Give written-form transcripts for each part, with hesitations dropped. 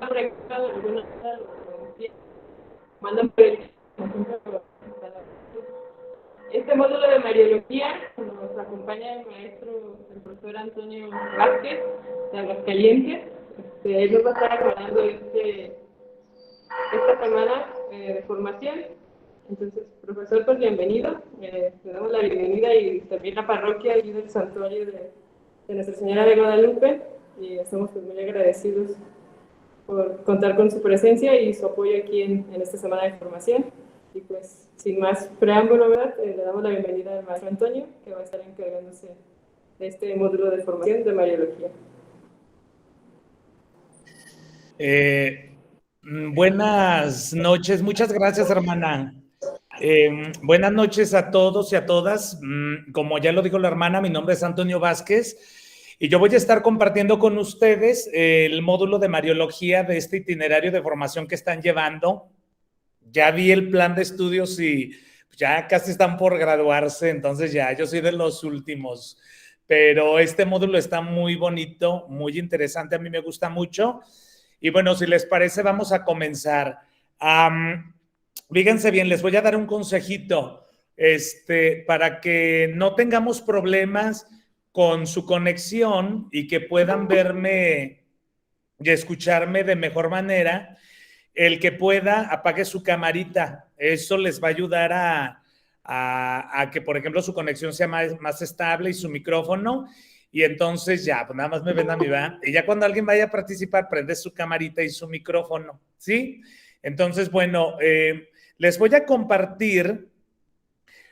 preguntado alguna mandan por el este módulo de Mariología nos acompaña el maestro, el profesor Antonio Vázquez de Aguascalientes. Él nos va a estar aclarando esta semana de formación. Entonces, profesor, pues bienvenido. Le damos la bienvenida y también la parroquia y del santuario de Nuestra Señora de Guadalupe. Y estamos pues muy agradecidos por contar con su presencia y su apoyo aquí en esta semana de formación. Y pues, sin más preámbulo, ¿verdad? Le damos la bienvenida al maestro Antonio, que va a estar encargándose de este módulo de formación de Mariología. Buenas noches, muchas gracias, hermana. Buenas noches a todos y a todas. Como ya lo dijo la hermana, mi nombre es Antonio Vázquez y yo voy a estar compartiendo con ustedes el módulo de Mariología de este itinerario de formación que están llevando. Ya vi el plan de estudios y ya casi están por graduarse, entonces ya yo soy de los últimos. Pero este módulo está muy bonito, muy interesante, a mí me gusta mucho. Y bueno, si les parece, vamos a comenzar. Fíjense bien, les voy a dar un consejito para que no tengamos problemas con su conexión y que puedan verme y escucharme de mejor manera. El que pueda, apague su camarita. Eso les va a ayudar a que, por ejemplo, su conexión sea más estable y su micrófono. Y entonces ya, pues nada más me ven a mí, ¿verdad? Y ya cuando alguien vaya a participar, prende su camarita y su micrófono, ¿sí? Entonces, bueno, les voy a compartir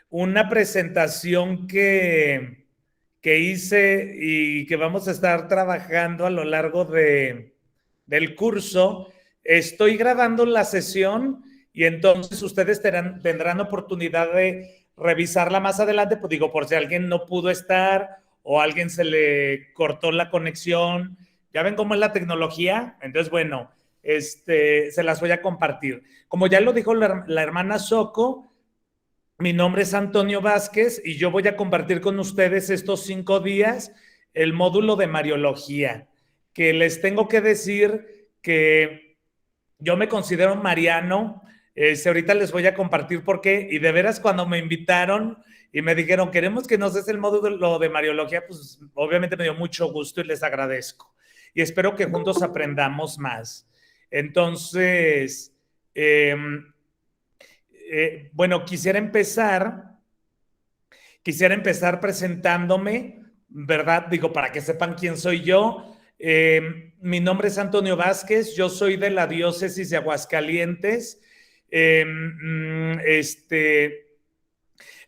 una presentación que hice y que vamos a estar trabajando a lo largo del curso. Estoy grabando la sesión y entonces ustedes tendrán oportunidad de revisarla más adelante, pues digo, por si alguien no pudo estar o a alguien se le cortó la conexión. ¿Ya ven cómo es la tecnología? Entonces, bueno, se las voy a compartir. Como ya lo dijo la hermana Soco, mi nombre es Antonio Vázquez y yo voy a compartir con ustedes estos 5 días el módulo de Mariología, que les tengo que decir que yo me considero mariano. Ahorita les voy a compartir por qué, y de veras cuando me invitaron y me dijeron, queremos que nos des el módulo de Mariología, pues obviamente me dio mucho gusto y les agradezco. Y espero que juntos aprendamos más. Entonces, bueno, quisiera empezar presentándome, ¿verdad? Digo, para que sepan quién soy yo. Mi nombre es Antonio Vázquez, yo soy de la diócesis de Aguascalientes.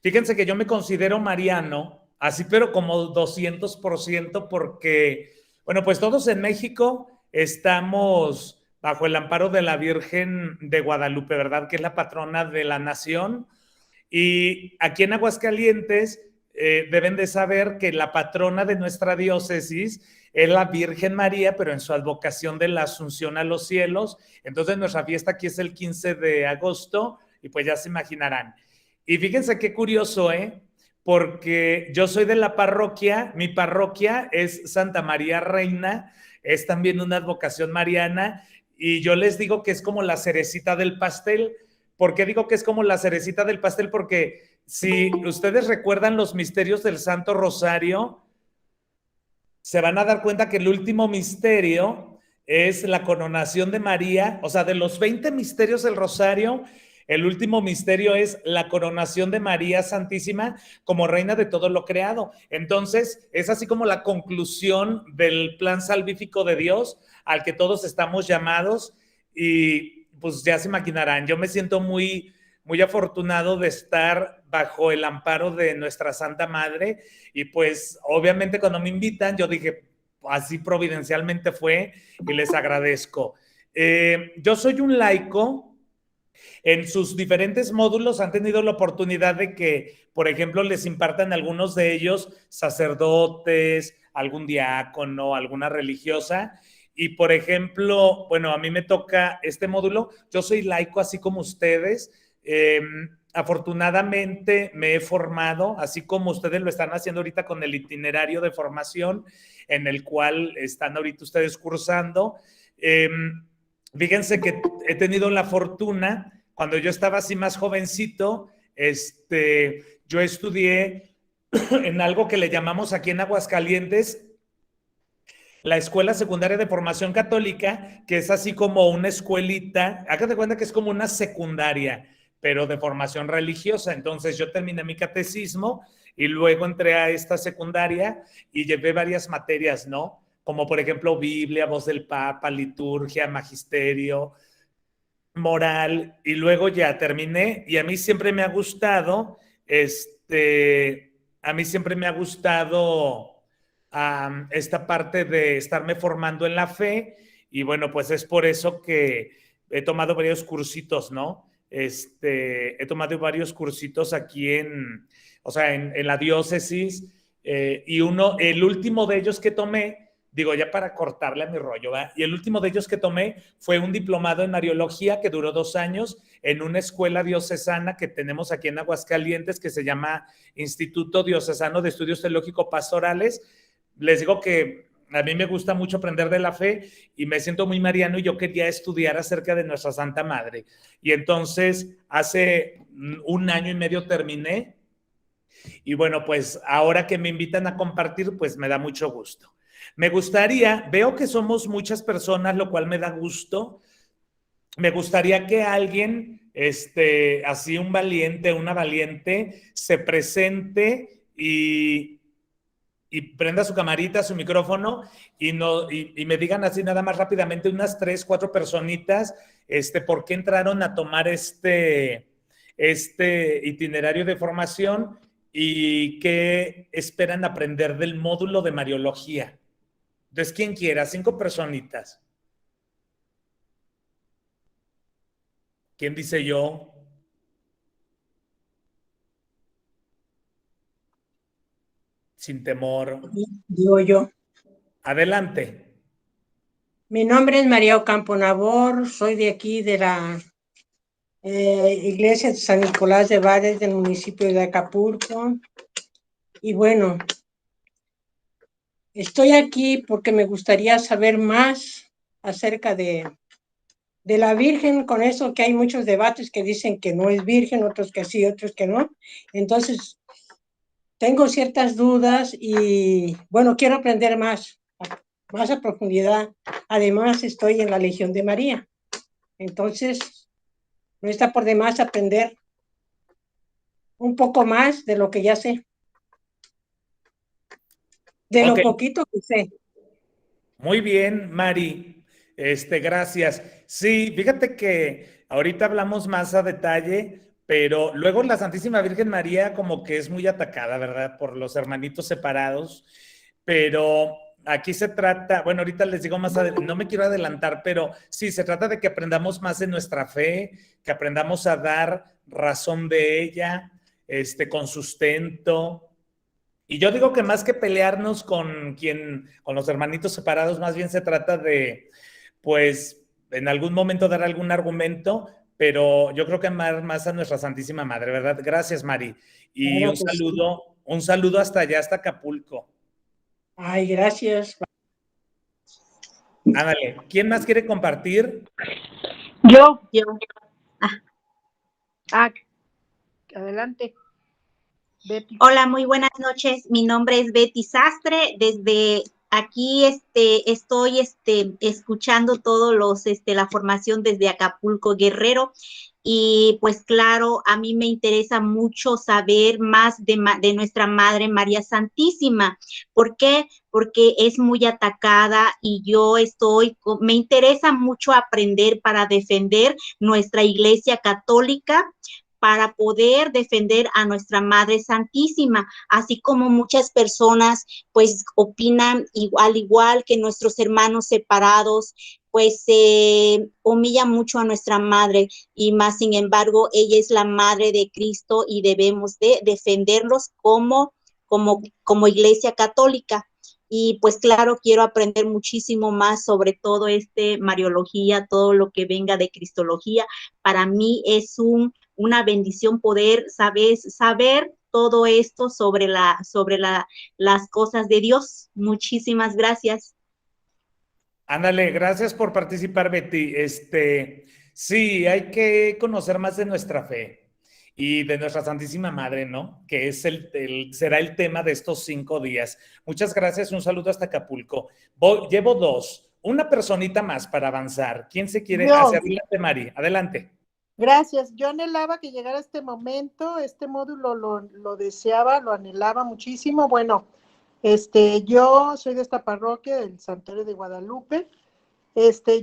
Fíjense que yo me considero mariano, así pero como 200%, porque, bueno, pues todos en México estamos bajo el amparo de la Virgen de Guadalupe, ¿verdad? Que es la patrona de la nación. Y aquí en Aguascalientes deben de saber que la patrona de nuestra diócesis es la Virgen María, pero en su advocación de la Asunción a los cielos. Entonces nuestra fiesta aquí es el 15 de agosto y pues ya se imaginarán. Y fíjense qué curioso, porque yo soy de la parroquia, mi parroquia es Santa María Reina, es también una advocación mariana, y yo les digo que es como la cerecita del pastel. ¿Por qué digo que es como la cerecita del pastel? Porque si ustedes recuerdan los misterios del Santo Rosario, se van a dar cuenta que el último misterio es la coronación de María. O sea, de los 20 misterios del Rosario, el último misterio es la coronación de María Santísima como reina de todo lo creado. Entonces, es así como la conclusión del plan salvífico de Dios al que todos estamos llamados. Y pues ya se imaginarán, yo me siento muy, muy afortunado de estar bajo el amparo de nuestra Santa Madre. Y pues obviamente cuando me invitan, yo dije, así providencialmente fue y les agradezco. Yo soy un laico. En sus diferentes módulos han tenido la oportunidad de que, por ejemplo, les impartan algunos de ellos sacerdotes, algún diácono, alguna religiosa. Y, por ejemplo, bueno, a mí me toca este módulo. Yo soy laico, así como ustedes. Afortunadamente me he formado, así como ustedes lo están haciendo ahorita con el itinerario de formación en el cual están ahorita ustedes cursando. fíjense que he tenido la fortuna, cuando yo estaba así más jovencito, yo estudié en algo que le llamamos aquí en Aguascalientes la Escuela Secundaria de Formación Católica, que es así como una escuelita, hágate cuenta que es como una secundaria, pero de formación religiosa. Entonces yo terminé mi catecismo y luego entré a esta secundaria y llevé varias materias, ¿no? Como por ejemplo Biblia, voz del Papa, liturgia, magisterio, moral, y luego ya terminé y a mí siempre me ha gustado, a mí siempre me ha gustado esta parte de estarme formando en la fe y bueno, pues es por eso que he tomado varios cursitos, ¿no? He tomado varios cursitos aquí o sea, en la diócesis y el último de ellos que tomé, digo, ya para cortarle a mi rollo, ¿va? Y el último de ellos que tomé fue un diplomado en Mariología que duró 2 años en una escuela diocesana que tenemos aquí en Aguascalientes que se llama Instituto Diocesano de Estudios Teológicos Pastorales. Les digo que a mí me gusta mucho aprender de la fe y me siento muy mariano y yo quería estudiar acerca de nuestra Santa Madre. Y entonces hace 1 año y medio terminé y bueno, pues ahora que me invitan a compartir, pues me da mucho gusto. Me gustaría, veo que somos muchas personas, lo cual me da gusto. Me gustaría que alguien, así un valiente, una valiente, se presente y prenda su camarita, su micrófono y, no, y me digan así nada más rápidamente unas 3, 4 personitas, por qué entraron a tomar este itinerario de formación y qué esperan aprender del módulo de Mariología. Entonces, quien quiera, 5 personitas. ¿Quién dice yo? Sin temor. Digo yo. Adelante. Mi nombre es María Ocampo Nabor, soy de aquí de la iglesia de San Nicolás de Bari del municipio de Acapulco. Y bueno, estoy aquí porque me gustaría saber más acerca de la Virgen, con eso que hay muchos debates que dicen que no es virgen, otros que sí, otros que no. Entonces, tengo ciertas dudas y bueno, quiero aprender más a profundidad. Además, estoy en la Legión de María. Entonces, no está por demás aprender un poco más de lo que ya sé, de lo poquito que sé. Muy bien, Mari. Gracias. Sí, fíjate que ahorita hablamos más a detalle, pero luego la Santísima Virgen María como que es muy atacada, ¿verdad? Por los hermanitos separados, pero aquí se trata, bueno, ahorita les digo más adelante, no me quiero adelantar, pero sí, se trata de que aprendamos más de nuestra fe, que aprendamos a dar razón de ella, con sustento. Y yo digo que más que pelearnos con los hermanitos separados, más bien se trata de, pues, en algún momento dar algún argumento, pero yo creo que amar más a nuestra Santísima Madre, ¿verdad? Gracias, Mari. Y Claro que sí. un saludo hasta allá, hasta Acapulco. Ay, gracias. Ándale, ¿quién más quiere compartir? Yo. Adelante. Betty. Hola, muy buenas noches. Mi nombre es Betty Sastre. Desde aquí estoy escuchando todos la formación desde Acapulco, Guerrero. Y pues claro, a mí me interesa mucho saber más de nuestra Madre María Santísima. ¿Por qué? Porque es muy atacada y me interesa mucho aprender para defender nuestra Iglesia Católica, para poder defender a nuestra Madre Santísima, así como muchas personas pues opinan igual que nuestros hermanos separados, pues se humilla mucho a nuestra Madre y más sin embargo ella es la Madre de Cristo y debemos de defenderlos como Iglesia Católica. Y pues claro, quiero aprender muchísimo más sobre todo Mariología, todo lo que venga de Cristología. Para mí es una bendición poder saber todo esto sobre las cosas de Dios. Muchísimas gracias. Ándale, gracias por participar, Betty. Sí, hay que conocer más de nuestra fe y de nuestra Santísima Madre, ¿no? Que es será el tema de estos 5 días. Muchas gracias, un saludo hasta Acapulco. Llevo 2, una personita más para avanzar. ¿Quién se quiere hacer? Adelante, Mari, adelante. Gracias. Yo anhelaba que llegara este momento, este módulo lo deseaba, lo anhelaba muchísimo. Bueno, yo soy de esta parroquia, del Santuario de Guadalupe.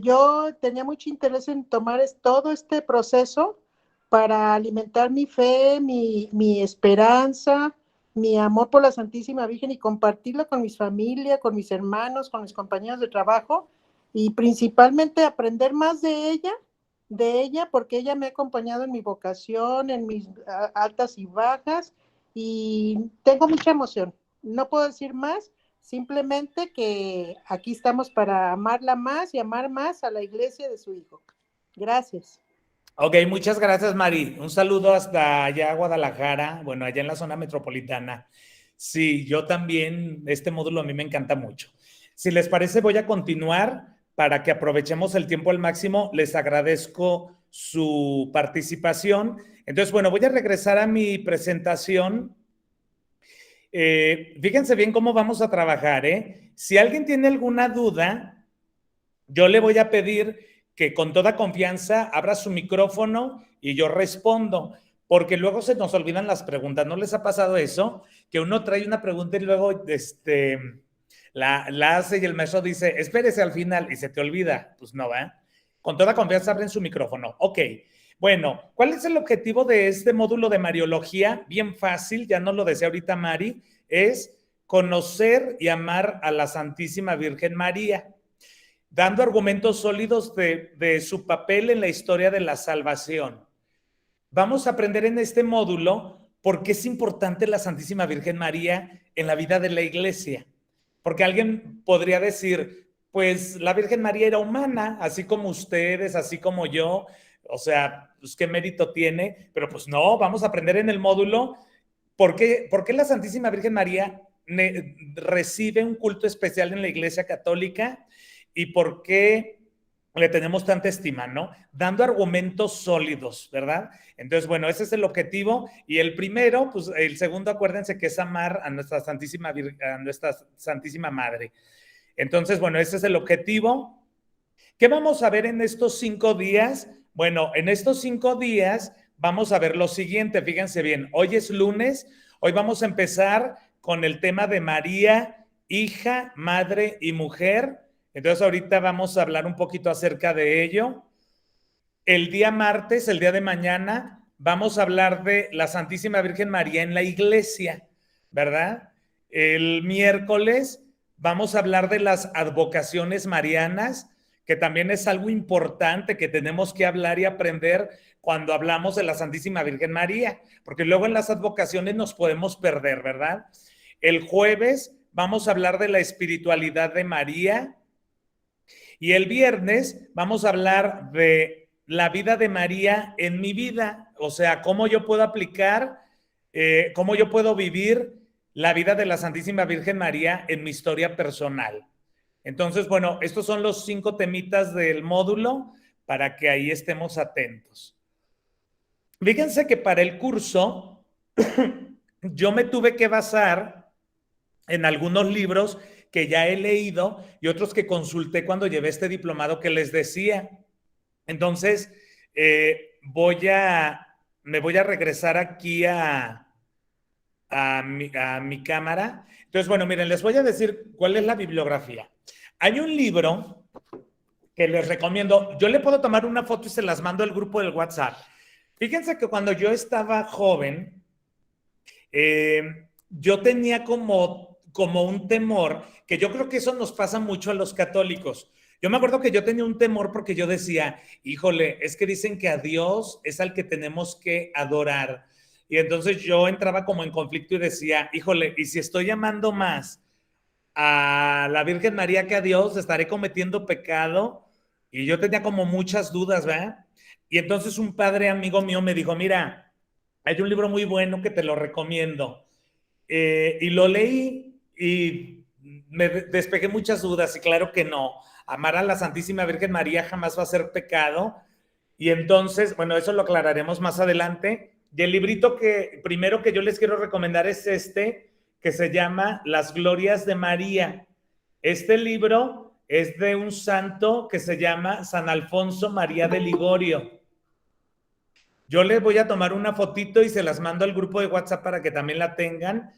Yo tenía mucho interés en tomar todo este proceso para alimentar mi fe, mi esperanza, mi amor por la Santísima Virgen y compartirlo con mis familias, con mis hermanos, con mis compañeros de trabajo y principalmente aprender más de ella porque ella me ha acompañado en mi vocación, en mis altas y bajas y tengo mucha emoción. No puedo decir más, simplemente que aquí estamos para amarla más y amar más a la iglesia de su hijo. Gracias. Ok, muchas gracias, Mari. Un saludo hasta allá a Guadalajara, bueno, allá en la zona metropolitana. Sí, yo también, este módulo a mí me encanta mucho. Si les parece, voy a continuar para que aprovechemos el tiempo al máximo. Les agradezco su participación. Entonces, bueno, voy a regresar a mi presentación. Fíjense bien cómo vamos a trabajar, ¿eh? Si alguien tiene alguna duda, yo le voy a pedir que con toda confianza abra su micrófono y yo respondo, porque luego se nos olvidan las preguntas. ¿No les ha pasado eso? Que uno trae una pregunta y luego la hace y el maestro dice, espérese al final y se te olvida. Pues no, ¿va? Con toda confianza abren su micrófono. Ok. Bueno, ¿cuál es el objetivo de este módulo de Mariología? Bien fácil, ya nos lo decía ahorita Mari, es conocer y amar a la Santísima Virgen María, dando argumentos sólidos de su papel en la historia de la salvación. Vamos a aprender en este módulo por qué es importante la Santísima Virgen María en la vida de la iglesia. Porque alguien podría decir, pues la Virgen María era humana, así como ustedes, así como yo, o sea, pues qué mérito tiene, pero pues no, vamos a aprender en el módulo por qué la Santísima Virgen María recibe un culto especial en la Iglesia Católica y por qué le tenemos tanta estima, ¿no? Dando argumentos sólidos, ¿verdad? Entonces, bueno, ese es el objetivo. Y el primero, pues el segundo, acuérdense que es amar a nuestra Santísima Madre. Entonces, bueno, ese es el objetivo. ¿Qué vamos a ver en estos 5 días? Bueno, en estos 5 días vamos a ver lo siguiente, fíjense bien, hoy es lunes, hoy vamos a empezar con el tema de María, hija, madre y mujer. Entonces ahorita vamos a hablar un poquito acerca de ello. El día martes, el día de mañana, vamos a hablar de la Santísima Virgen María en la iglesia, ¿verdad? El miércoles vamos a hablar de las advocaciones marianas, que también es algo importante que tenemos que hablar y aprender cuando hablamos de la Santísima Virgen María, porque luego en las advocaciones nos podemos perder, ¿verdad? El jueves vamos a hablar de la espiritualidad de María y el viernes vamos a hablar de la vida de María en mi vida, o sea, cómo yo puedo aplicar, cómo yo puedo vivir la vida de la Santísima Virgen María en mi historia personal. Entonces, bueno, estos son los 5 temitas del módulo para que ahí estemos atentos. Fíjense que para el curso yo me tuve que basar en algunos libros que ya he leído y otros que consulté cuando llevé este diplomado que les decía. Entonces, me voy a regresar aquí a mi cámara. Entonces, bueno, miren, les voy a decir cuál es la bibliografía. Hay un libro que les recomiendo. Yo le puedo tomar una foto y se las mando al grupo del WhatsApp. Fíjense que cuando yo estaba joven, yo tenía como un temor, que yo creo que eso nos pasa mucho a los católicos. Yo me acuerdo que yo tenía un temor porque yo decía, híjole, es que dicen que a Dios es al que tenemos que adorar. Y entonces yo entraba como en conflicto y decía, híjole, ¿y si estoy amando más a la Virgen María que a Dios, estaré cometiendo pecado? Y yo tenía como muchas dudas, ¿verdad? Y entonces un padre amigo mío me dijo, mira, hay un libro muy bueno que te lo recomiendo. Y lo leí y me despejé muchas dudas y claro que no. amar a la Santísima Virgen María jamás va a ser pecado. Y entonces, bueno, eso lo aclararemos más adelante. Y el librito que primero que yo les quiero recomendar es este, que se llama Las Glorias de María. Este libro es de un santo que se llama San Alfonso María de Ligorio. Yo les voy a tomar una fotito y se las mando al grupo de WhatsApp para que también la tengan.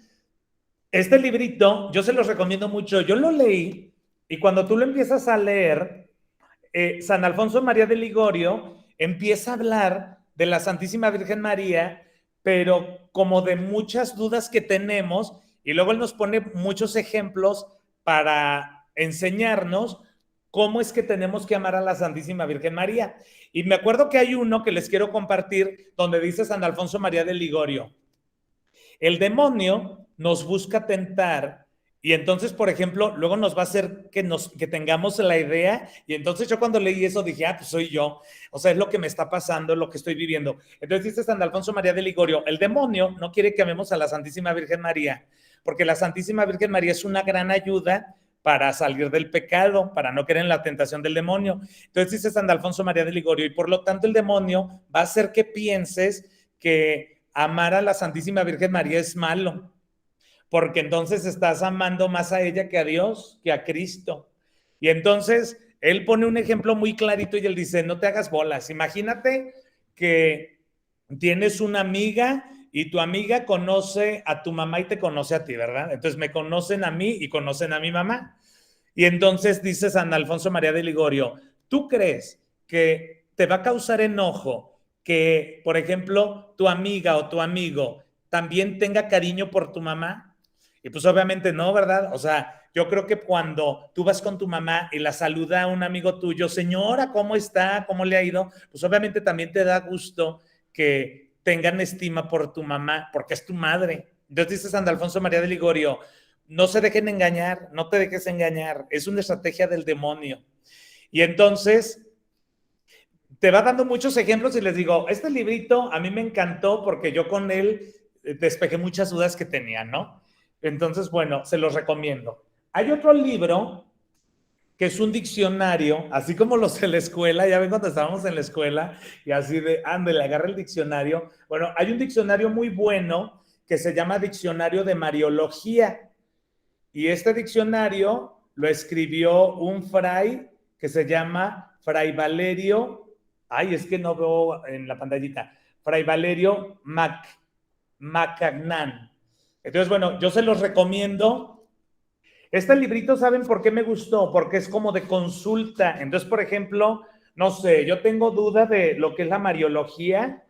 Este librito, yo se los recomiendo mucho. Yo lo leí y cuando tú lo empiezas a leer, San Alfonso María de Ligorio empieza a hablar de la Santísima Virgen María, pero como de muchas dudas que tenemos, y luego él nos pone muchos ejemplos para enseñarnos cómo es que tenemos que amar a la Santísima Virgen María. Y me acuerdo que hay uno que les quiero compartir donde dice San Alfonso María de Ligorio: el demonio nos busca tentar y entonces, por ejemplo, luego nos va a hacer que tengamos la idea, y entonces yo cuando leí eso dije, pues soy yo, o sea, es lo que me está pasando, es lo que estoy viviendo. Entonces dice San Alfonso María de Ligorio: el demonio no quiere que amemos a la Santísima Virgen María, porque la Santísima Virgen María es una gran ayuda para salir del pecado, para no caer en la tentación del demonio. Entonces dice San Alfonso María de Ligorio, y por lo tanto el demonio va a hacer que pienses que amar a la Santísima Virgen María es malo, porque entonces estás amando más a ella que a Dios, que a Cristo. Y entonces él pone un ejemplo muy clarito y él dice, no te hagas bolas. Imagínate que tienes una amiga y tu amiga conoce a tu mamá y te conoce a ti, ¿verdad? Entonces me conocen a mí y conocen a mi mamá. Y entonces dice San Alfonso María de Ligorio, ¿tú crees que te va a causar enojo que, por ejemplo, tu amiga o tu amigo también tenga cariño por tu mamá? Y pues obviamente no, ¿verdad? O sea, yo creo que cuando tú vas con tu mamá y la saluda a un amigo tuyo, señora, ¿cómo está? ¿Cómo le ha ido? Pues obviamente también te da gusto que tengan estima por tu mamá, porque es tu madre. Entonces dice San Alfonso María de Ligorio, no se dejen engañar, no te dejes engañar, es una estrategia del demonio. Y entonces te va dando muchos ejemplos y les digo, este librito a mí me encantó porque yo con él despejé muchas dudas que tenía, ¿no? Entonces, bueno, se los recomiendo. Hay otro libro que es un diccionario, así como los de la escuela, ya ven cuando estábamos en la escuela y así de, ándale, agarra el diccionario. Bueno, hay un diccionario muy bueno que se llama Diccionario de Mariología. Y este diccionario lo escribió un fray que se llama Fray Valerio, es que no veo en la pantallita, Fray Valerio Macagnan. Entonces, bueno, yo se los recomiendo. Este librito, ¿saben por qué me gustó? Porque es como de consulta. Entonces, por ejemplo, no sé, yo tengo duda de lo que es la Mariología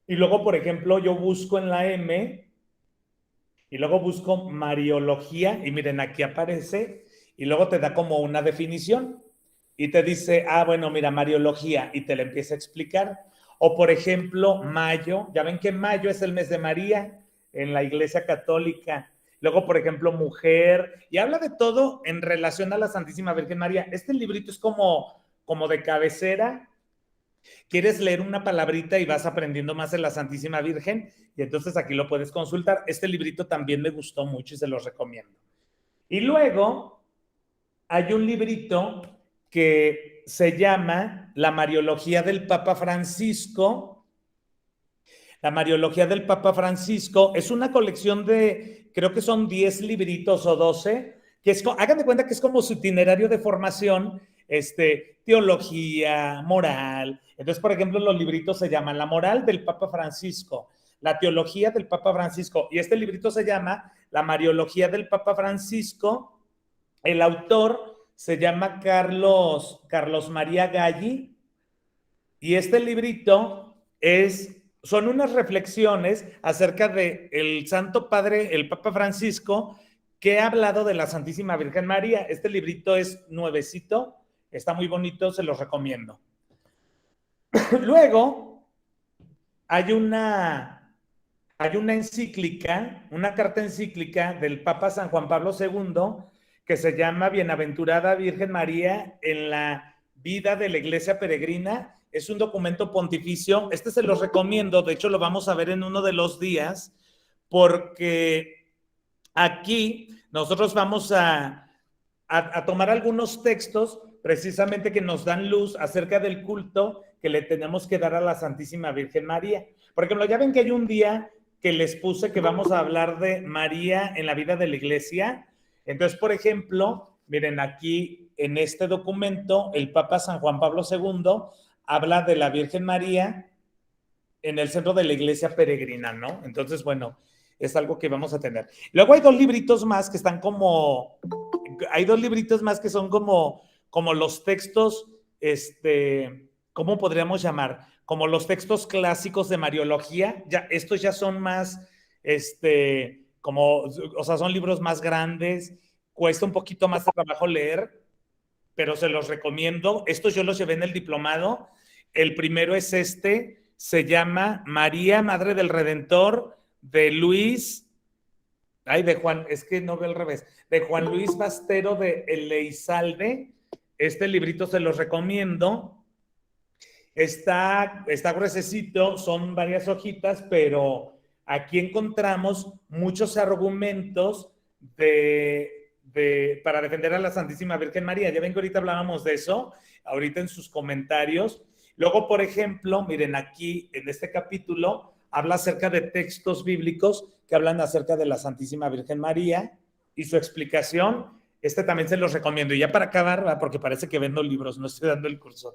y luego, por ejemplo, yo busco en la M y luego busco Mariología y miren, aquí aparece y luego te da como una definición y te dice, bueno, mira, Mariología, y te la empieza a explicar. O, por ejemplo, mayo, ya ven que mayo es el mes de María en la Iglesia Católica. Luego, por ejemplo, mujer, y habla de todo en relación a la Santísima Virgen María. Este librito es como de cabecera. Quieres leer una palabrita y vas aprendiendo más de la Santísima Virgen, y entonces aquí lo puedes consultar. Este librito también me gustó mucho y se los recomiendo. Y luego hay un librito que se llama La Mariología del Papa Francisco. La Mariología del Papa Francisco es una colección de, creo que son 10 libritos o 12, que es, hagan de cuenta que es como su itinerario de formación, teología, moral. Entonces, por ejemplo, los libritos se llaman La Moral del Papa Francisco, La Teología del Papa Francisco, y este librito se llama La Mariología del Papa Francisco. El autor se llama Carlos María Galli, y este librito son unas reflexiones acerca de el Santo Padre, el Papa Francisco, que ha hablado de la Santísima Virgen María. Este librito es nuevecito, está muy bonito, se los recomiendo. Luego, hay una encíclica, una carta encíclica del Papa San Juan Pablo II, que se llama Bienaventurada Virgen María en la vida de la Iglesia Peregrina. Es un documento pontificio. Este se los recomiendo, de hecho lo vamos a ver en uno de los días, porque aquí nosotros vamos a a tomar algunos textos precisamente que nos dan luz acerca del culto que le tenemos que dar a la Santísima Virgen María. Por ejemplo, ya ven que hay un día que les puse que vamos a hablar de María en la vida de la iglesia. Entonces, por ejemplo, miren aquí en este documento, el Papa San Juan Pablo II habla de la Virgen María en el centro de la iglesia peregrina, ¿no? Entonces, bueno, es algo que vamos a tener. Luego hay dos libritos más que están como, hay dos libritos más que son como los textos, ¿cómo podríamos llamar? Como los textos clásicos de Mariología. Ya, estos ya son más, o sea, son libros más grandes, cuesta un poquito más de trabajo leer, pero se los recomiendo. Estos yo los llevé en el diplomado. El primero es se llama María, Madre del Redentor, de Juan, es que no veo al revés, de Juan Luis Bastero de Elizalde. Este librito se los recomiendo. Está gruesecito, son varias hojitas, pero aquí encontramos muchos argumentos para defender a la Santísima Virgen María. Ya ven que ahorita hablábamos de eso, ahorita en sus comentarios. Luego, por ejemplo, miren aquí en este capítulo, habla acerca de textos bíblicos que hablan acerca de la Santísima Virgen María y su explicación. También se los recomiendo. Y ya para acabar, porque parece que vendo libros, no estoy dando el curso.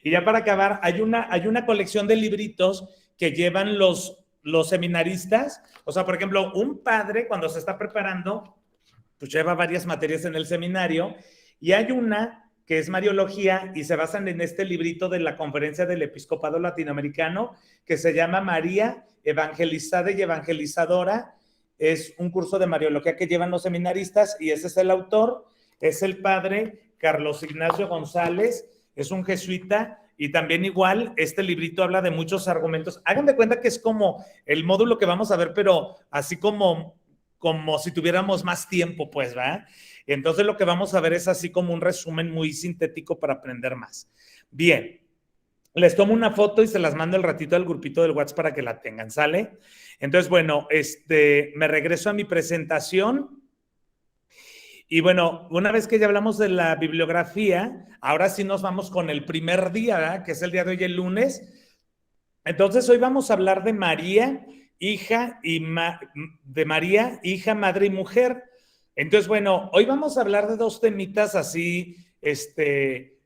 Y ya para acabar, hay una colección de libritos que llevan los seminaristas. O sea, por ejemplo, un padre cuando se está preparando, pues lleva varias materias en el seminario, y hay una que es Mariología, y se basan en este librito de la Conferencia del Episcopado Latinoamericano, que se llama María, Evangelizada y Evangelizadora. Es un curso de Mariología que llevan los seminaristas, y ese es el autor, es el padre Carlos Ignacio González, es un jesuita, y también igual, este librito habla de muchos argumentos. Hagan de cuenta que es como el módulo que vamos a ver, pero así como si tuviéramos más tiempo, pues, ¿verdad? Entonces lo que vamos a ver es así como un resumen muy sintético para aprender más. Bien, les tomo una foto y se las mando el ratito al grupito del WhatsApp para que la tengan, ¿sale? Entonces, bueno, me regreso a mi presentación. Y bueno, una vez que ya hablamos de la bibliografía, ahora sí nos vamos con el primer día, ¿verdad? Que es el día de hoy, el lunes. Entonces, hoy vamos a hablar de María, hija, madre y mujer. Entonces, bueno, hoy vamos a hablar de dos temitas así,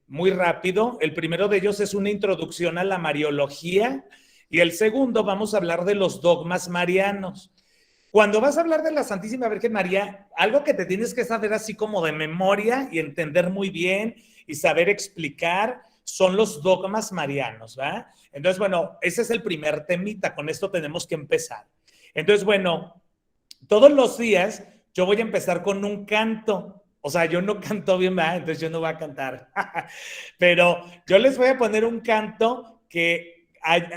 muy rápido. El primero de ellos es una introducción a la Mariología, y el segundo vamos a hablar de los dogmas marianos. Cuando vas a hablar de la Santísima Virgen María, algo que te tienes que saber así como de memoria y entender muy bien y saber explicar son los dogmas marianos, ¿verdad? Entonces, bueno, ese es el primer temita, con esto tenemos que empezar. Entonces, bueno, todos los días yo voy a empezar con un canto. O sea, yo no canto bien, ¿verdad? Entonces yo no voy a cantar. Pero yo les voy a poner un canto que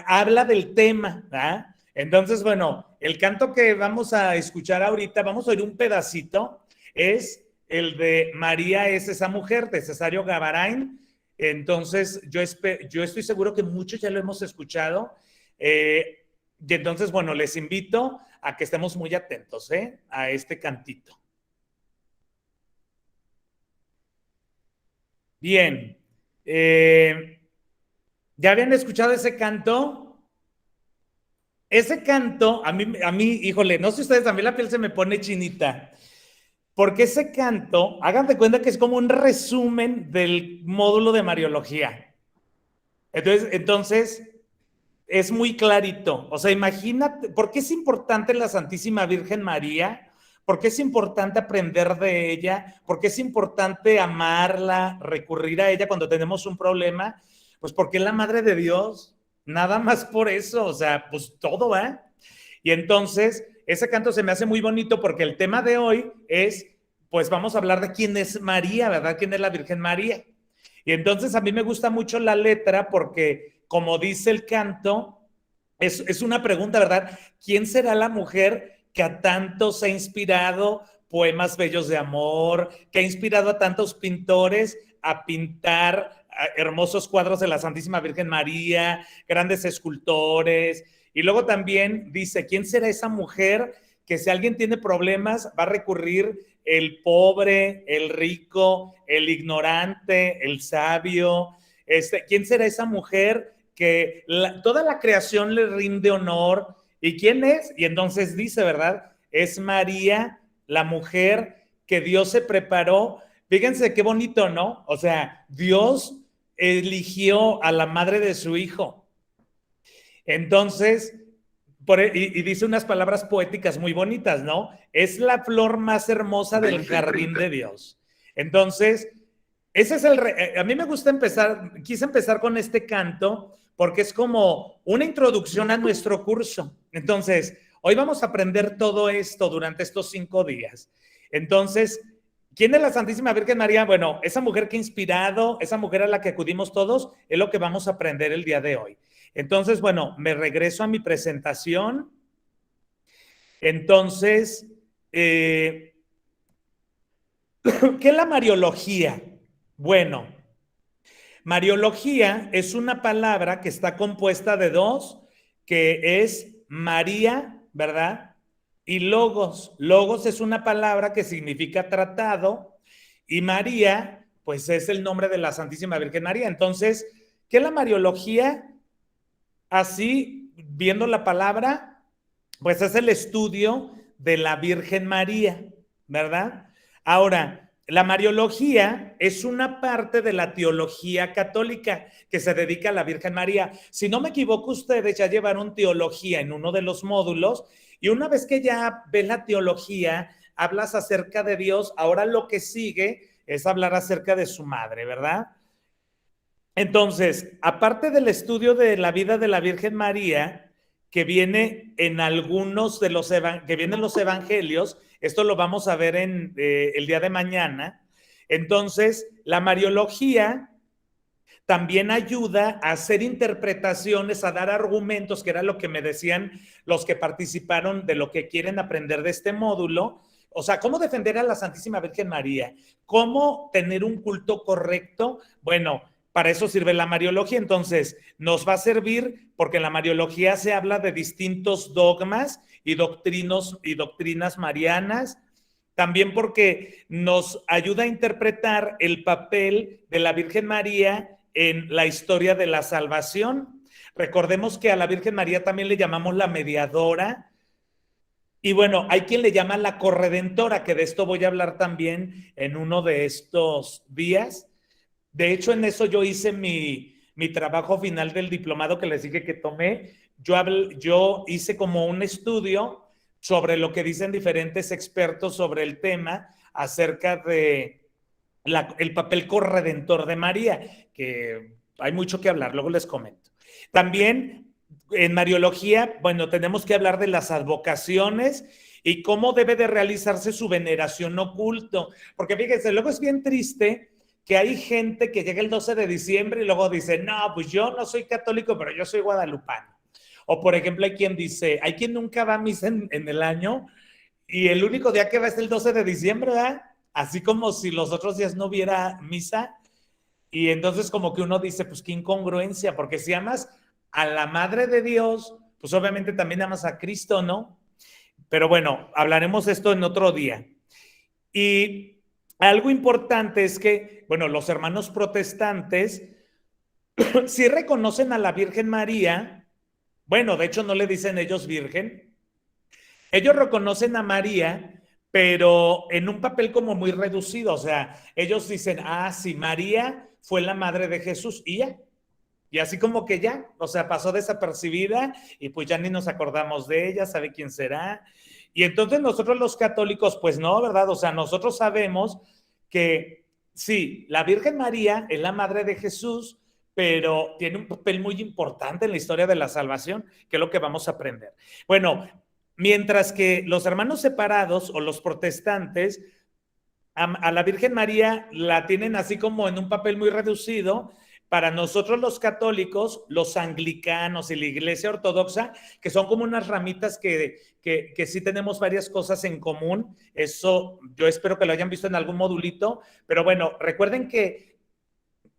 habla del tema, ¿verdad? Entonces, bueno, el canto que vamos a escuchar ahorita, vamos a oír un pedacito, es el de María es esa mujer, de Cesario Gavarain. Entonces, yo estoy seguro que muchos ya lo hemos escuchado. Y entonces, bueno, les invito a que estemos muy atentos, a este cantito. Bien. ¿Ya habían escuchado ese canto? Ese canto, a mí, híjole, no sé ustedes, también la piel se me pone chinita. Porque ese canto, hagan de cuenta que es como un resumen del módulo de Mariología. Entonces es muy clarito. O sea, imagínate, ¿por qué es importante la Santísima Virgen María? ¿Por qué es importante aprender de ella? ¿Por qué es importante amarla, recurrir a ella cuando tenemos un problema? Pues porque es la Madre de Dios. Nada más por eso. O sea, pues todo, ¿eh? Y entonces, ese canto se me hace muy bonito porque el tema de hoy es, pues vamos a hablar de quién es María, ¿verdad? ¿Quién es la Virgen María? Y entonces a mí me gusta mucho la letra porque, como dice el canto, es una pregunta, ¿verdad? ¿Quién será la mujer que a tantos ha inspirado poemas bellos de amor, que ha inspirado a tantos pintores a pintar hermosos cuadros de la Santísima Virgen María, grandes escultores? Y luego también dice, ¿quién será esa mujer que si alguien tiene problemas va a recurrir el pobre, el rico, el ignorante, el sabio. ¿Quién será esa mujer que toda la creación le rinde honor? ¿Y quién es? Y entonces dice, ¿verdad? Es María, la mujer que Dios se preparó. Fíjense qué bonito, ¿no? O sea, Dios eligió a la madre de su hijo. Entonces, y dice unas palabras poéticas muy bonitas, ¿no? Es la flor más hermosa del jardín de Dios. Entonces, ese es a mí me gusta quise empezar con este canto porque es como una introducción a nuestro curso. Entonces, hoy vamos a aprender todo esto durante estos 5 días. Entonces, ¿quién es la Santísima Virgen María? Bueno, esa mujer que ha inspirado, esa mujer a la que acudimos todos, es lo que vamos a aprender el día de hoy. Entonces, bueno, me regreso a mi presentación. Entonces, ¿qué es la Mariología? Bueno, Mariología es una palabra que está compuesta de 2, que es María, ¿verdad? Y Logos. Logos es una palabra que significa tratado y María, pues es el nombre de la Santísima Virgen María. Entonces, ¿qué es la Mariología? Así, viendo la palabra, pues es el estudio de la Virgen María, ¿verdad? Ahora, la Mariología es una parte de la teología católica que se dedica a la Virgen María. Si no me equivoco, ustedes ya llevaron teología en uno de los módulos y una vez que ya ves la teología, hablas acerca de Dios, ahora lo que sigue es hablar acerca de su madre, ¿verdad? Entonces, aparte del estudio de la vida de la Virgen María, que viene en algunos de los evangelios, esto lo vamos a ver el día de mañana. Entonces, la Mariología también ayuda a hacer interpretaciones, a dar argumentos, que era lo que me decían los que participaron de lo que quieren aprender de este módulo. O sea, ¿cómo defender a la Santísima Virgen María? ¿Cómo tener un culto correcto? Bueno, para eso sirve la Mariología. Entonces, nos va a servir porque en la Mariología se habla de distintos dogmas y doctrinas marianas. También porque nos ayuda a interpretar el papel de la Virgen María en la historia de la salvación. Recordemos que a la Virgen María también le llamamos la mediadora. Y bueno, hay quien le llama la corredentora, que de esto voy a hablar también en uno de estos días. De hecho, en eso yo hice mi trabajo final del diplomado que les dije que tomé. Yo hice como un estudio sobre lo que dicen diferentes expertos sobre el tema acerca de el papel corredentor de María, que hay mucho que hablar, luego les comento. También en Mariología, bueno, tenemos que hablar de las advocaciones y cómo debe de realizarse su veneración oculto, porque fíjense, luego es bien triste que hay gente que llega el 12 de diciembre y luego dice, no, pues yo no soy católico, pero yo soy guadalupano. O por ejemplo, hay quien nunca va a misa en el año y el único día que va es el 12 de diciembre, ¿verdad? Así como si los otros días no hubiera misa. Y entonces como que uno dice, pues qué incongruencia, porque si amas a la Madre de Dios, pues obviamente también amas a Cristo, ¿no? Pero bueno, hablaremos esto en otro día. Y algo importante es que, bueno, los hermanos protestantes sí reconocen a la Virgen María. Bueno, de hecho no le dicen ellos virgen. Ellos reconocen a María, pero en un papel como muy reducido. O sea, ellos dicen, sí, María fue la madre de Jesús y ya. Y así como que ya, o sea, pasó desapercibida y pues ya ni nos acordamos de ella, sabe quién será. Y entonces nosotros los católicos, pues no, ¿verdad? O sea, nosotros sabemos que sí, la Virgen María es la madre de Jesús, pero tiene un papel muy importante en la historia de la salvación, que es lo que vamos a aprender. Bueno, mientras que los hermanos separados o los protestantes a la Virgen María la tienen así como en un papel muy reducido. Para nosotros los católicos, los anglicanos y la Iglesia Ortodoxa, que son como unas ramitas que sí tenemos varias cosas en común, eso yo espero que lo hayan visto en algún modulito, pero bueno, recuerden que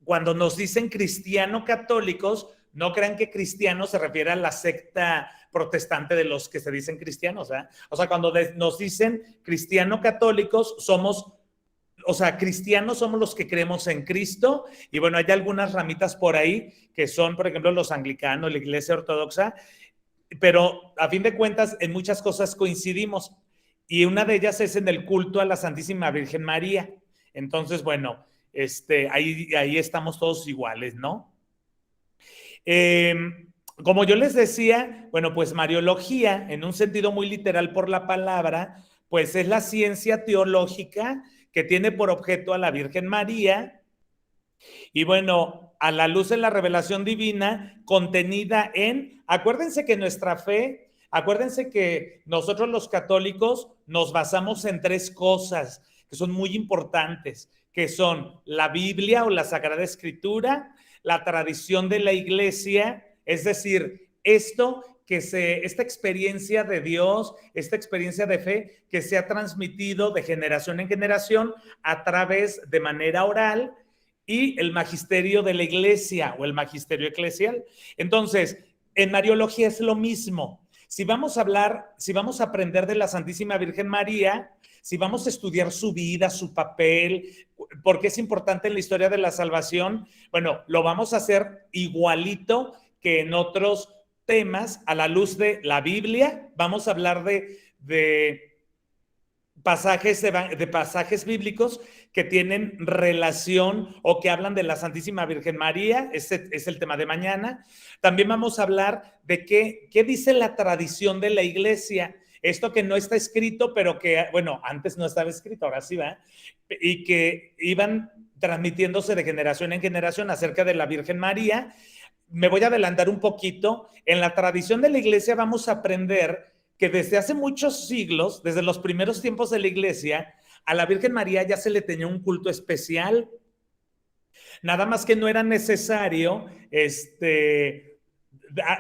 cuando nos dicen cristiano católicos, no crean que cristiano se refiere a la secta protestante de los que se dicen cristianos, ¿eh? O sea, cuando nos dicen cristiano católicos, somos, o sea, cristianos somos los que creemos en Cristo, y bueno, hay algunas ramitas por ahí que son, por ejemplo, los anglicanos, la iglesia ortodoxa, pero a fin de cuentas en muchas cosas coincidimos, y una de ellas es en el culto a la Santísima Virgen María. Entonces, bueno, ahí estamos todos iguales, ¿no? Como yo les decía, bueno, pues Mariología, en un sentido muy literal por la palabra, pues es la ciencia teológica que tiene por objeto a la Virgen María, y bueno, a la luz de la revelación divina contenida en, acuérdense que nuestra fe, acuérdense que nosotros los católicos nos basamos en 3 cosas que son muy importantes, que son la Biblia o la Sagrada Escritura, la tradición de la iglesia, es decir, esta experiencia de Dios, esta experiencia de fe que se ha transmitido de generación en generación a través de manera oral, y el magisterio de la iglesia o el magisterio eclesial. Entonces, en Mariología es lo mismo. Si vamos a aprender de la Santísima Virgen María, si vamos a estudiar su vida, su papel, porque es importante en la historia de la salvación, bueno, lo vamos a hacer igualito que en otros temas, a la luz de la Biblia. Vamos a hablar de pasajes bíblicos que tienen relación o que hablan de la Santísima Virgen María. Ese es el tema de mañana. También vamos a hablar de qué dice la tradición de la iglesia, esto que no está escrito, pero que, bueno, antes no estaba escrito, ahora sí va, y que iban transmitiéndose de generación en generación acerca de la Virgen María. Me voy a adelantar un poquito. En la tradición de la iglesia vamos a aprender que desde hace muchos siglos, desde los primeros tiempos de la iglesia, a la Virgen María ya se le tenía un culto especial. Nada más que no era necesario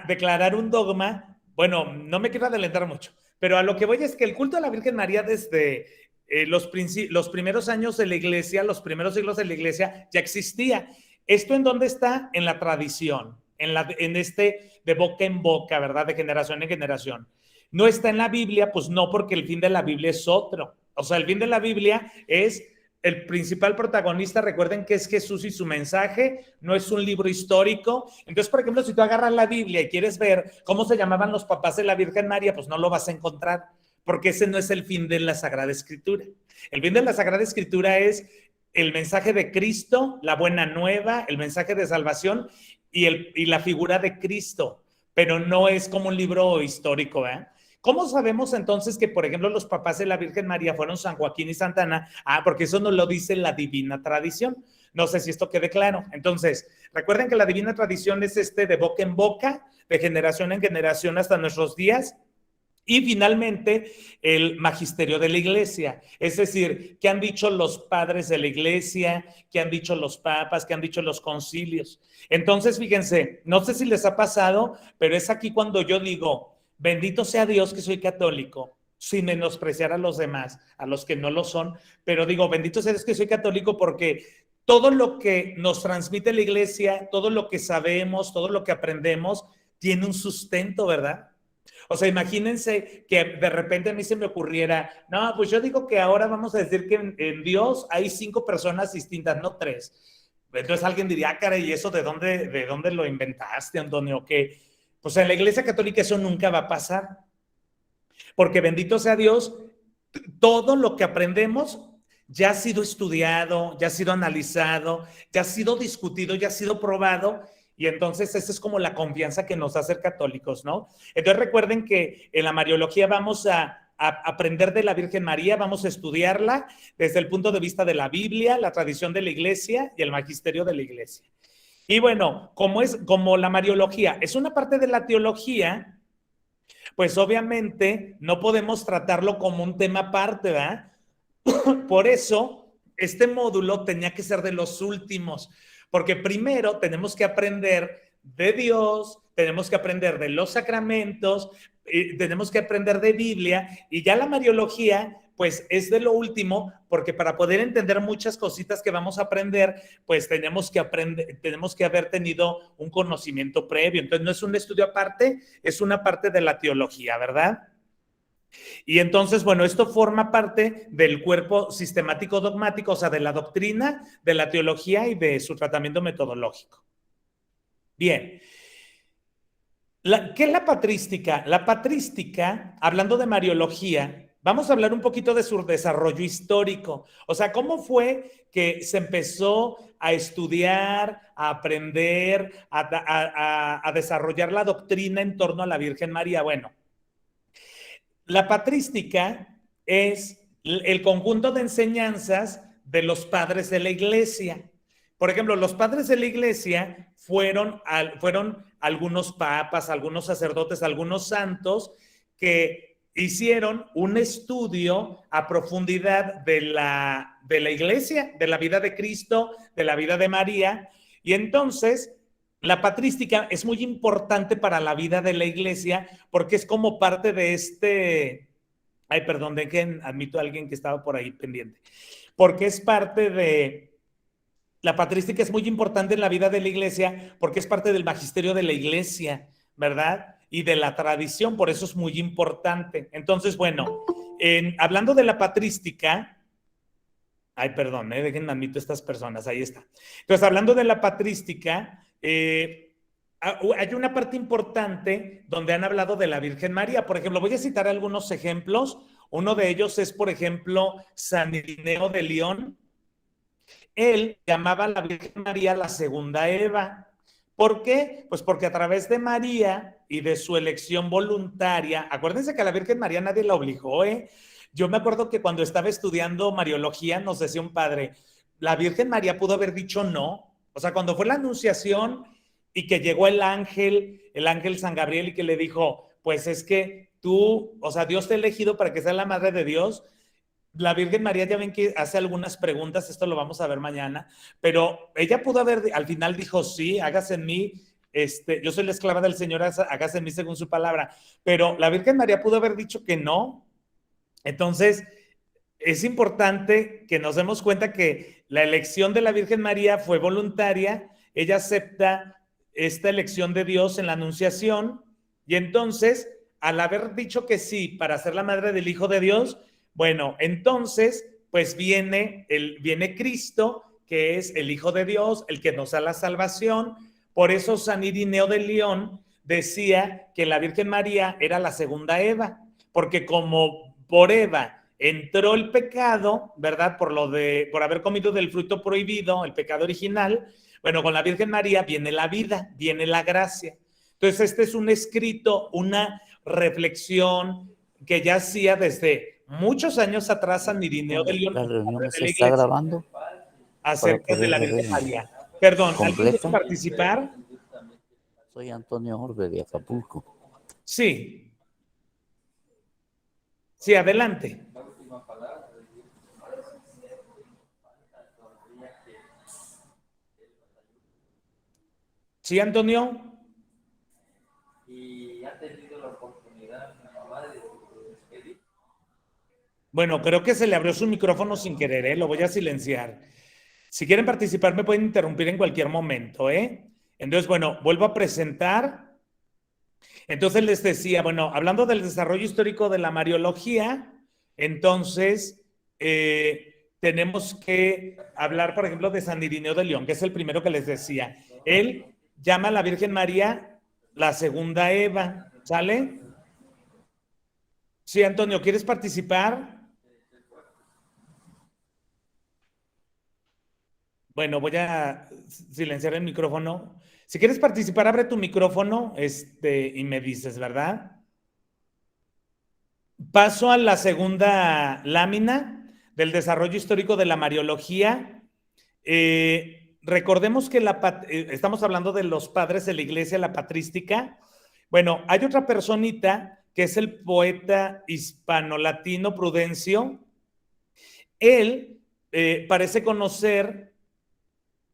declarar un dogma. Bueno, no me quiero adelantar mucho, pero a lo que voy es que el culto a la Virgen María desde los primeros años de la iglesia, los primeros siglos de la iglesia, ya existía. ¿Esto en dónde está? En la tradición, de boca en boca, ¿verdad? De generación en generación. No está en la Biblia, pues no, porque el fin de la Biblia es otro. O sea, el fin de la Biblia es el principal protagonista. Recuerden que es Jesús y su mensaje, no es un libro histórico. Entonces, por ejemplo, si tú agarras la Biblia y quieres ver cómo se llamaban los papás de la Virgen María, pues no lo vas a encontrar, porque ese no es el fin de la Sagrada Escritura. El fin de la Sagrada Escritura es el mensaje de Cristo, la buena nueva, el mensaje de salvación y la figura de Cristo, pero no es como un libro histórico, ¿eh? ¿Cómo sabemos entonces que, por ejemplo, los papás de la Virgen María fueron San Joaquín y Santa Ana? Porque eso nos lo dice la divina tradición. No sé si esto quede claro. Entonces, recuerden que la divina tradición es de boca en boca, de generación en generación hasta nuestros días. Y finalmente, el magisterio de la iglesia, es decir, ¿qué han dicho los padres de la iglesia? ¿Qué han dicho los papas? ¿Qué han dicho los concilios? Entonces, fíjense, no sé si les ha pasado, pero es aquí cuando yo digo, bendito sea Dios que soy católico, sin menospreciar a los demás, a los que no lo son, pero digo, bendito sea Dios que soy católico porque todo lo que nos transmite la iglesia, todo lo que sabemos, todo lo que aprendemos, tiene un sustento, ¿verdad? O sea, imagínense que de repente a mí se me ocurriera, no, pues yo digo que ahora vamos a decir que en Dios hay 5 personas distintas, no 3. Entonces alguien diría, caray, ¿y eso de dónde lo inventaste, Antonio? ¿Qué? Pues en la Iglesia Católica eso nunca va a pasar. Porque bendito sea Dios, todo lo que aprendemos ya ha sido estudiado, ya ha sido analizado, ya ha sido discutido, ya ha sido probado. Y entonces esa es como la confianza que nos da ser católicos, ¿no? Entonces recuerden que en la Mariología vamos a aprender de la Virgen María, vamos a estudiarla desde el punto de vista de la Biblia, la tradición de la iglesia y el magisterio de la iglesia. Y bueno, como la Mariología es una parte de la teología, pues obviamente no podemos tratarlo como un tema aparte, ¿verdad? Por eso este módulo tenía que ser de los últimos, porque primero tenemos que aprender de Dios, tenemos que aprender de los sacramentos, tenemos que aprender de Biblia, y ya la Mariología pues es de lo último, porque para poder entender muchas cositas que vamos a aprender, pues tenemos que haber tenido un conocimiento previo. Entonces no es un estudio aparte, es una parte de la teología, ¿verdad? Y entonces, bueno, esto forma parte del cuerpo sistemático dogmático, o sea, de la doctrina, de la teología y de su tratamiento metodológico. Bien. ¿Qué es la patrística? La patrística, hablando de mariología, vamos a hablar un poquito de su desarrollo histórico. O sea, ¿cómo fue que se empezó a estudiar, a aprender, a desarrollar la doctrina en torno a la Virgen María? Bueno, la patrística es el conjunto de enseñanzas de los padres de la iglesia. Por ejemplo, los padres de la iglesia fueron algunos papas, algunos sacerdotes, algunos santos que hicieron un estudio a profundidad de la iglesia, de la vida de Cristo, de la vida de María. Y entonces, la patrística es muy importante para la vida de la iglesia porque es como parte de ay, perdón, dejen, admito a alguien que estaba por ahí pendiente, porque es parte de... La patrística es muy importante en la vida de la iglesia porque es parte del magisterio de la iglesia, ¿verdad? Y de la tradición, por eso es muy importante. Entonces, bueno, hablando de la patrística, ay, perdón, déjenme admito a estas personas, ahí está. Entonces, hablando de la patrística, hay una parte importante donde han hablado de la Virgen María. Por ejemplo, voy a citar algunos ejemplos. Uno de ellos es, por ejemplo, San Irineo de León. Él llamaba a la Virgen María la segunda Eva. ¿Por qué? Pues porque a través de María y de su elección voluntaria, acuérdense que a la Virgen María nadie la obligó, ¿eh? Yo me acuerdo que cuando estaba estudiando Mariología nos decía un padre, la Virgen María pudo haber dicho no. O sea, cuando fue la Anunciación y que llegó el ángel San Gabriel y que le dijo, pues es que tú, o sea, Dios te ha elegido para que seas la madre de Dios. La Virgen María, ya ven que hace algunas preguntas, esto lo vamos a ver mañana, pero ella pudo haber, al final dijo, sí, hágase en mí, yo soy la esclava del Señor, hágase en mí según su palabra, pero la Virgen María pudo haber dicho que no. Entonces, es importante que nos demos cuenta que la elección de la Virgen María fue voluntaria, ella acepta esta elección de Dios en la Anunciación, y entonces, al haber dicho que sí para ser la madre del Hijo de Dios, bueno, entonces, pues viene Cristo, que es el Hijo de Dios, el que nos da la salvación. Por eso San Irineo de León decía que la Virgen María era la segunda Eva, porque como por Eva entró el pecado, ¿verdad? Por haber comido del fruto prohibido, el pecado original, bueno, con la Virgen María viene la vida, viene la gracia. Entonces, este es un escrito, una reflexión que ya hacía desde muchos años atrás San Irineo de León. La reunión se está grabando acerca de la Virgen María. Perdón, ¿alguien quiere participar? Soy Antonio Orbe de Acapulco. Sí. Sí, adelante. Sí, Antonio. Y ha tenido la oportunidad mi mamá de despedir. Bueno, creo que se le abrió su micrófono sin querer, ¿eh? Lo voy a silenciar. Si quieren participar, me pueden interrumpir en cualquier momento, ¿eh? Entonces, bueno, vuelvo a presentar. Entonces les decía, bueno, hablando del desarrollo histórico de la Mariología, entonces tenemos que hablar, por ejemplo, de San Irineo de León, que es el primero que les decía. Él llama a la Virgen María la segunda Eva, ¿sale? Sí, Antonio, ¿quieres participar? Bueno, voy a silenciar el micrófono. Si quieres participar, abre tu micrófono y me dices, ¿verdad? Paso a la segunda lámina del desarrollo histórico de la Mariología. Recordemos que estamos hablando de los padres de la iglesia, la patrística. Bueno, hay otra personita que es el poeta hispano-latino Prudencio. Él parece conocer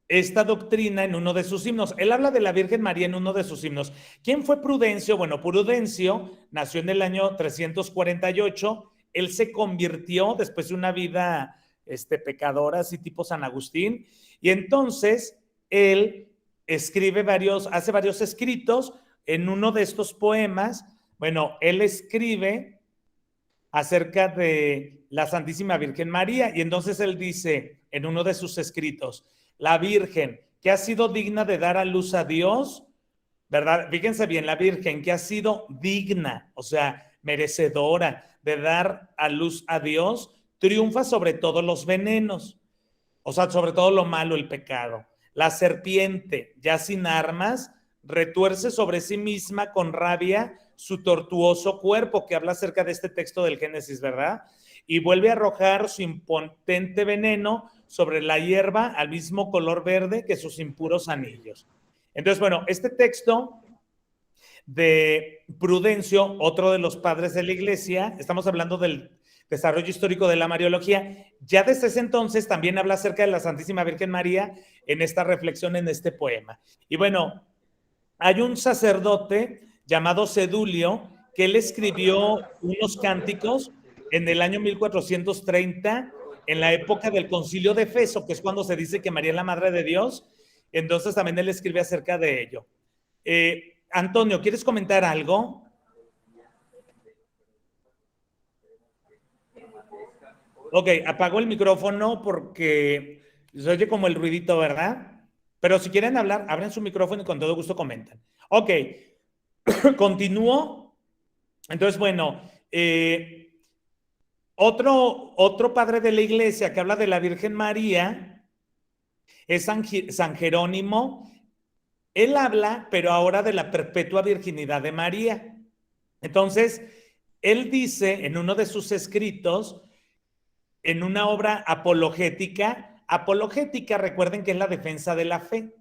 esta doctrina en uno de sus himnos. Él habla de la Virgen María en uno de sus himnos. ¿Quién fue Prudencio? Bueno, Prudencio nació en el año 348 él se convirtió después de una vida pecadora, así tipo San Agustín, y entonces él hace varios escritos. En uno de estos poemas, bueno, él escribe acerca de la Santísima Virgen María, y entonces él dice en uno de sus escritos, la Virgen que ha sido digna de dar a luz a Dios, ¿verdad? Fíjense bien, la Virgen que ha sido digna, o sea, merecedora de dar a luz a Dios, triunfa sobre todos los venenos, o sea, sobre todo lo malo, el pecado. La serpiente, ya sin armas, retuerce sobre sí misma con rabia su tortuoso cuerpo, que habla acerca de este texto del Génesis, ¿verdad? Y vuelve a arrojar su impotente veneno sobre la hierba al mismo color verde que sus impuros anillos. Entonces, bueno, este texto de Prudencio, otro de los padres de la Iglesia, estamos hablando del desarrollo histórico de la Mariología, ya desde ese entonces también habla acerca de la Santísima Virgen María en esta reflexión, en este poema. Y bueno, hay un sacerdote llamado Sedulio que él escribió unos cánticos en el año 1430, en la época del Concilio de Efeso, que es cuando se dice que María es la Madre de Dios. Entonces también él escribe acerca de ello. Antonio, ¿quieres comentar algo? Ok, apagó el micrófono porque se oye como el ruidito, ¿verdad? Pero si quieren hablar, abren su micrófono y con todo gusto comentan. Ok, continúo. Entonces, bueno, otro padre de la Iglesia que habla de la Virgen María es San Jerónimo. Él habla, pero ahora de la perpetua virginidad de María. Entonces, él dice en uno de sus escritos, en una obra apologética, recuerden que es la defensa de la fe.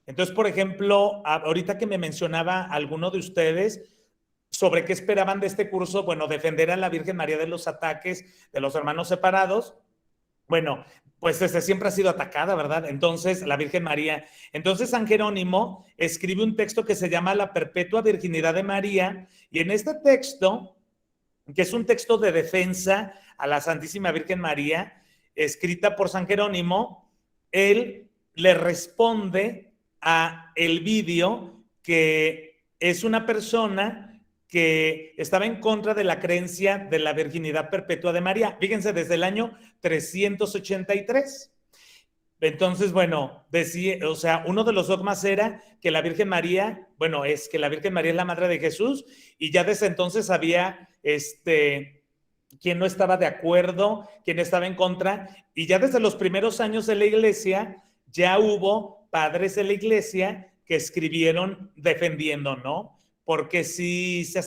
Entonces, por ejemplo, ahorita que me mencionaba alguno de ustedes sobre qué esperaban de este curso, bueno, defender a la Virgen María de los ataques de los hermanos separados. Bueno, pues siempre ha sido atacada, ¿verdad? Entonces, la Virgen María. Entonces, San Jerónimo escribe un texto que se llama La Perpetua Virginidad de María, y en este texto, que es un texto de defensa a la Santísima Virgen María, escrita por San Jerónimo, él le responde a Elvidio, que es una persona que estaba en contra de la creencia de la virginidad perpetua de María. Fíjense, desde el año 383. Entonces, bueno, decía, o sea, uno de los dogmas era que la Virgen María, bueno, es que la Virgen María es la madre de Jesús, y ya desde entonces había quien no estaba de acuerdo, quien estaba en contra, y ya desde los primeros años de la Iglesia ya hubo padres de la Iglesia que escribieron defendiendo, ¿no? Porque sí se